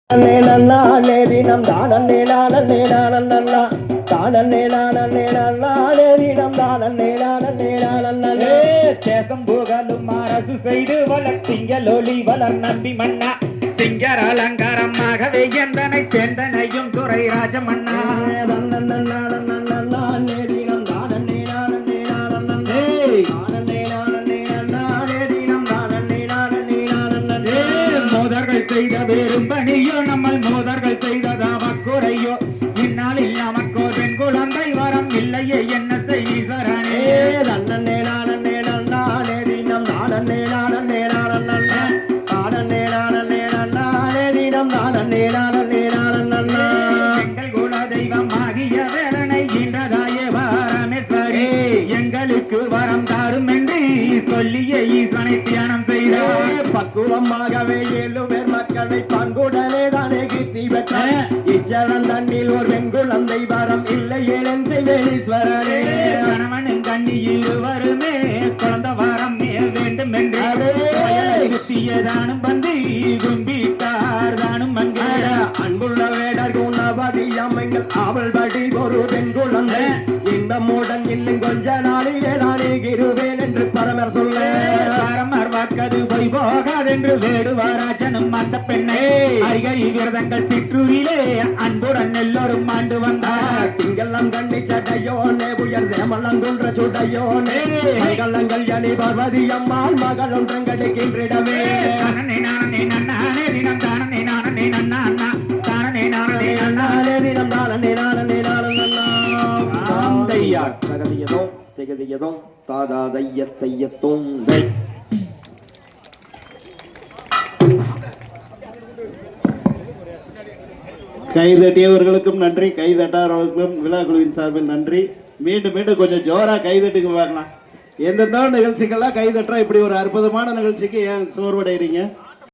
தினம் தானே நானே நானே தானே நானே நானே தினம் தானே நானே தேசம் புகழும் அரசு செய்து வளர்த்திங்களொலி வளர் நம்பி மன்னா சிங்கர் அலங்காரமாகவே எந்தனை சேந்தனையும் துறை ராஜமன்னா செய்த வேறும் பணியோ நம்மள் மோதர்கள் செய்ததாவ குறையோ இந்நாளில் நமக்கோ பெண் குழந்தை வரம் இல்லையே என்ன செய்வரனே நன்னே நானே நானே தினம் நானே நானே நானே தானே நானே நானே தினம் நானே நானே நானே எங்கள் குல தெய்வம் ஆகிய வேலனை இன்றதாய வாரமேஸ்வரி எங்களுக்கு வரம் தாரும் என்று சொல்லிய ஈஸ்வனை தியானம் செய்தார் பக்குவமாகவே 7 பேர் மக்களை பங்குடனே தானே கீர்த்தி பெற்ற இச்சலன் தண்ணில் ஒரு வெங்குழந்தை வரம் இல்லை ஏழன் செய்வேலீஸ்வரனே கணவனின் கண்ணி இருவருமே குழந்த வரம் வேண்டும் என்று சுத்தியதானும் வந்து கும்பிட்டார் தானும் அங்கே அன்புள்ள வேடர் குணபதி அம்மைகள் அவள் படி ஒரு வெங்குழந்தை இந்த மூடன் இன்னும் கொஞ்ச நாளிலே தானே இருவேன் என்று பரமர் சொல்ல பரமர் வாக்கது போய் போகாதென்று வேடுவாராஜனும் அந்த பெண்ணை ஐகரி விரதங்கள் சிற்றூரிலே அன்புடன் எல்லோரும் ஆண்டு வந்தார் திங்களம் கண்ணி சடையோனே உயர் தேமலங்குன்ற சுடையோனே கைகள்ளங்கள் யனி பார்வதி அம்மாள் மகள் ஒன்றங்கடிக்கின்றிடமே நானே நானே நானே தினம் தானே நானே நன்னா அண்ணா தானே நானே நானே தினம் தானே நானே நானே ஆந்தையார் தகதியதோ திகதியதோ தாதா தையத்தையத்தும் தை கைதட்டியவர்களுக்கும் நன்றி, கைதட்டாதவர்களுக்கும் விழா குழுவின் சார்பில் நன்றி. மீண்டும் மீண்டும் கொஞ்சம் ஜோரா கைதட்டுக்கு பார்க்கலாம். எந்தெந்த நிகழ்ச்சிகள்லாம் கைதட்டா இப்படி ஒரு அற்புதமான நிகழ்ச்சிக்கு ஏன் சோர்வடைகிறீங்க?